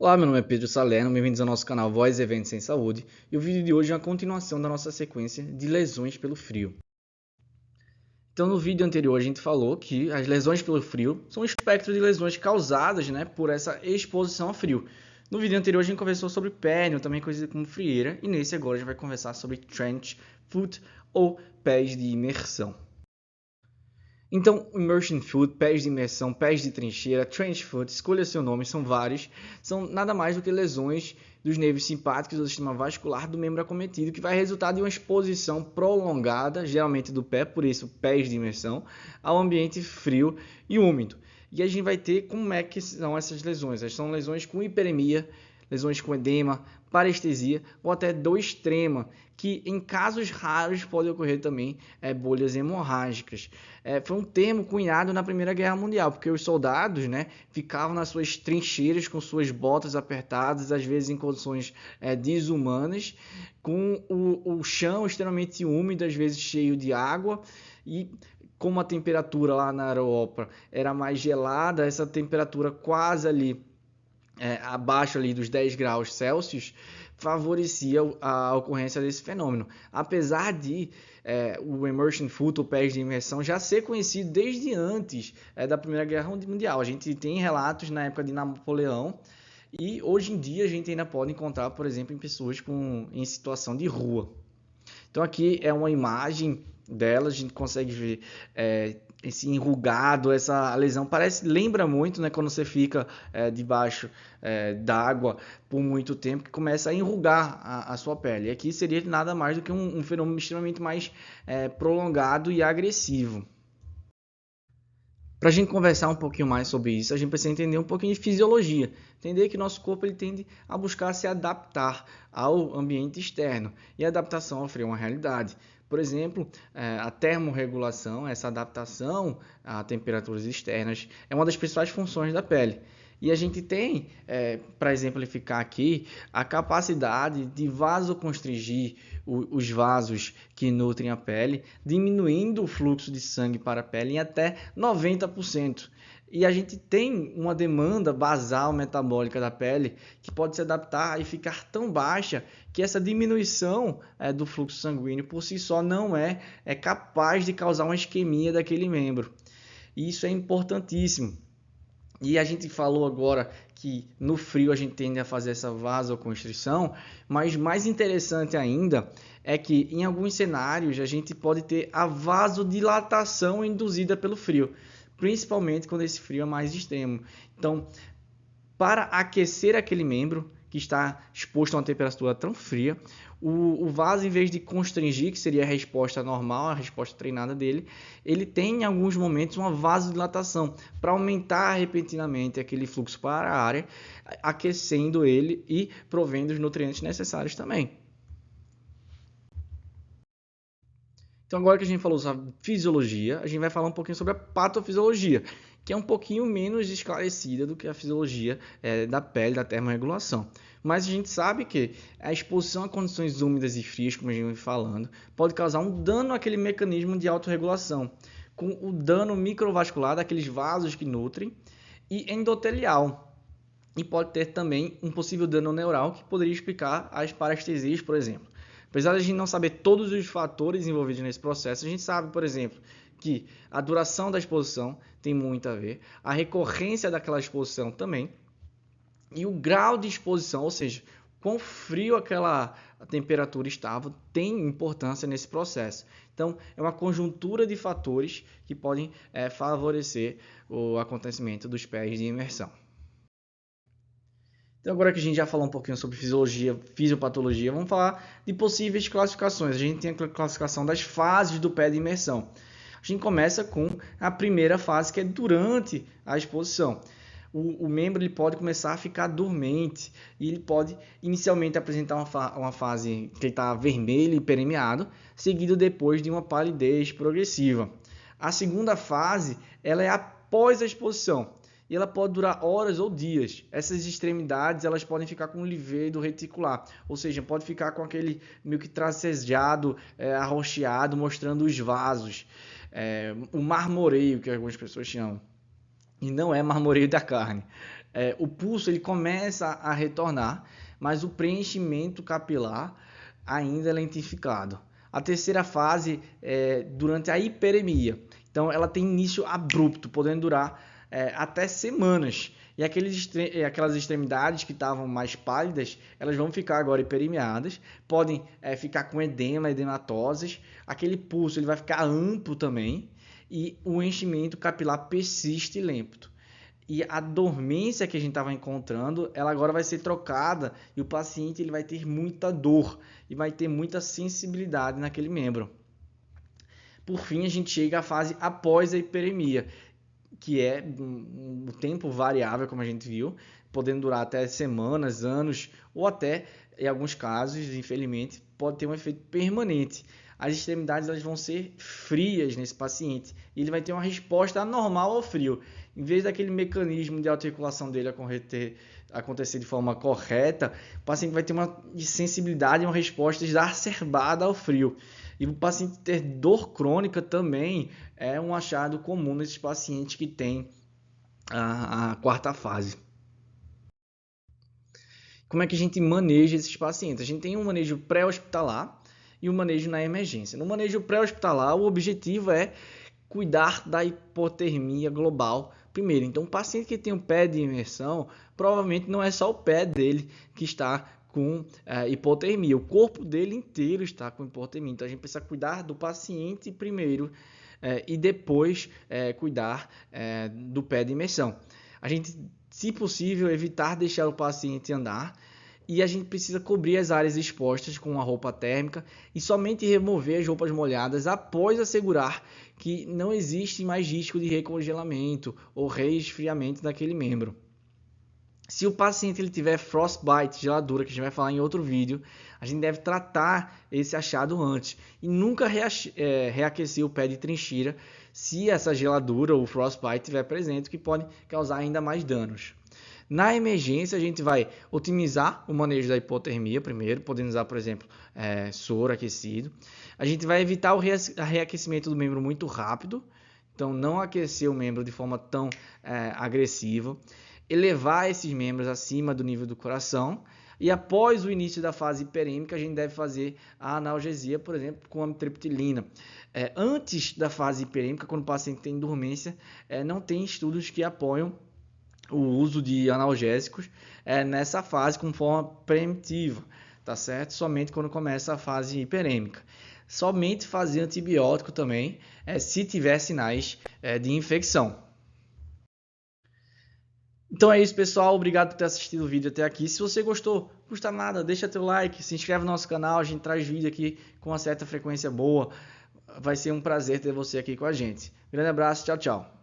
Olá, meu nome é Pedro Salerno, bem-vindos ao nosso canal Voz Eventos em Saúde, e o vídeo de hoje é uma continuação da nossa sequência de lesões pelo frio. Então, no vídeo anterior a gente falou que as lesões pelo frio são um espectro de lesões causadas, por essa exposição ao frio. No vídeo anterior a gente conversou sobre pérnio, também conhecido como frieira, e nesse agora a gente vai conversar sobre trench foot ou pés de imersão. Então, immersion foot, pés de imersão, pés de trincheira, trench foot, escolha seu nome, são vários, são nada mais do que lesões dos nervos simpáticos do sistema vascular do membro acometido, que vai resultar de uma exposição prolongada, geralmente do pé, por isso pés de imersão, ao ambiente frio e úmido. E a gente vai ter como é que são essas lesões. Elas são lesões com hiperemia, lesões com edema, parestesia ou até do extrema, que em casos raros pode ocorrer também bolhas hemorrágicas. Foi um termo cunhado na Primeira Guerra Mundial, porque os soldados ficavam nas suas trincheiras com suas botas apertadas, às vezes em condições desumanas, com o chão extremamente úmido, às vezes cheio de água, e como a temperatura lá na Europa era mais gelada, essa temperatura quase ali abaixo ali dos 10 graus Celsius, favorecia a ocorrência desse fenômeno. Apesar de o immersion foot, ou pés de imersão, já ser conhecido desde antes da Primeira Guerra Mundial. A gente tem relatos na época de Napoleão, e hoje em dia a gente ainda pode encontrar, por exemplo, em pessoas em situação de rua. Então aqui é uma imagem dela, a gente consegue ver esse enrugado, essa lesão lembra muito, quando você fica debaixo d'água por muito tempo, que começa a enrugar a sua pele. E aqui seria nada mais do que um fenômeno extremamente mais prolongado e agressivo. Para a gente conversar um pouquinho mais sobre isso, a gente precisa entender um pouquinho de fisiologia. Entender que nosso corpo ele tende a buscar se adaptar ao ambiente externo. E a adaptação ao frio é uma realidade. Por exemplo, a termorregulação, essa adaptação a temperaturas externas, é uma das principais funções da pele. E a gente tem, para exemplificar aqui, a capacidade de vasoconstrigir os vasos que nutrem a pele, diminuindo o fluxo de sangue para a pele em até 90%. E a gente tem uma demanda basal metabólica da pele que pode se adaptar e ficar tão baixa que essa diminuição do fluxo sanguíneo por si só não é capaz de causar uma isquemia daquele membro. E isso é importantíssimo. E a gente falou agora que no frio a gente tende a fazer essa vasoconstrição, mas mais interessante ainda é que em alguns cenários a gente pode ter a vasodilatação induzida pelo frio, principalmente quando esse frio é mais extremo. Então, para aquecer aquele membro que está exposto a uma temperatura tão fria, o vaso, em vez de constringir, que seria a resposta normal, a resposta treinada dele, ele tem em alguns momentos uma vasodilatação para aumentar repentinamente aquele fluxo para a área, aquecendo ele e provendo os nutrientes necessários também. Então, agora que a gente falou sobre fisiologia, a gente vai falar um pouquinho sobre a patofisiologia, que é um pouquinho menos esclarecida do que a fisiologia da pele, da termorregulação. Mas a gente sabe que a exposição a condições úmidas e frias, como a gente vem falando, pode causar um dano àquele mecanismo de autorregulação, com o dano microvascular daqueles vasos que nutrem e endotelial. E pode ter também um possível dano neural que poderia explicar as parestesias, por exemplo. Apesar de a gente não saber todos os fatores envolvidos nesse processo, a gente sabe, por exemplo, que a duração da exposição tem muito a ver, a recorrência daquela exposição também, e o grau de exposição, ou seja, quão frio aquela temperatura estava, tem importância nesse processo. Então, é uma conjuntura de fatores que podem favorecer o acontecimento dos pés de imersão. Então, agora que a gente já falou um pouquinho sobre fisiologia, fisiopatologia, vamos falar de possíveis classificações. A gente tem a classificação das fases do pé de imersão. A gente começa com a primeira fase, que é durante a exposição. O membro ele pode começar a ficar dormente e ele pode inicialmente apresentar uma fase que ele está vermelho e permeado, seguido depois de uma palidez progressiva. A segunda fase ela é após a exposição. E ela pode durar horas ou dias. Essas extremidades elas podem ficar com livedo reticular, ou seja, pode ficar com aquele meio que tracejado, arroxeado, mostrando os vasos. O marmoreio, que algumas pessoas chamam. E não é marmoreio da carne. o pulso ele começa a retornar, mas o preenchimento capilar ainda é lentificado. A terceira fase é durante a hiperemia. Então, ela tem início abrupto, podendo durar até semanas. E aquelas extremidades que estavam mais pálidas, elas vão ficar agora hiperemiadas, podem ficar com edema, edematosas. Aquele pulso ele vai ficar amplo também e o enchimento capilar persiste lento. E a dormência que a gente estava encontrando, ela agora vai ser trocada e o paciente ele vai ter muita dor e vai ter muita sensibilidade naquele membro. Por fim, a gente chega à fase após a hiperemia, que é um tempo variável, como a gente viu, podendo durar até semanas, anos, ou até, em alguns casos, infelizmente, pode ter um efeito permanente. As extremidades elas vão ser frias nesse paciente e ele vai ter uma resposta anormal ao frio. Em vez daquele mecanismo de articulação dele acontecer de forma correta, o paciente vai ter uma sensibilidade e uma resposta exacerbada ao frio. E o paciente ter dor crônica também é um achado comum nesses pacientes que têm a quarta fase. Como é que a gente maneja esses pacientes? A gente tem um manejo pré-hospitalar e um manejo na emergência. No manejo pré-hospitalar, o objetivo é cuidar da hipotermia global primeiro. Então, o paciente que tem um pé de imersão, provavelmente não é só o pé dele que está com hipotermia, o corpo dele inteiro está com hipotermia. Então, a gente precisa cuidar do paciente primeiro e depois cuidar do pé de imersão. A gente, se possível, evitar deixar o paciente andar e a gente precisa cobrir as áreas expostas com a roupa térmica e somente remover as roupas molhadas após assegurar que não existe mais risco de recongelamento ou resfriamento daquele membro. Se o paciente ele tiver frostbite, geladura, que a gente vai falar em outro vídeo, a gente deve tratar esse achado antes e nunca reaquecer o pé de trincheira se essa geladura ou frostbite estiver presente, que pode causar ainda mais danos. Na emergência, a gente vai otimizar o manejo da hipotermia primeiro, podendo usar, por exemplo, soro aquecido. A gente vai evitar o reaquecimento do membro muito rápido, então não aquecer o membro de forma tão agressiva. Elevar esses membros acima do nível do coração. E após o início da fase hiperêmica, a gente deve fazer a analgesia, por exemplo, com amitriptilina. Antes da fase hiperêmica, quando o paciente tem dormência, não tem estudos que apoiam o uso de analgésicos nessa fase com forma preventiva, tá certo? Somente quando começa a fase hiperêmica. Somente fazer antibiótico também se tiver sinais de infecção. Então é isso, pessoal. Obrigado por ter assistido o vídeo até aqui. Se você gostou, não custa nada, deixa teu like, se inscreve no nosso canal. A gente traz vídeo aqui com uma certa frequência boa. Vai ser um prazer ter você aqui com a gente. Grande abraço, tchau, tchau.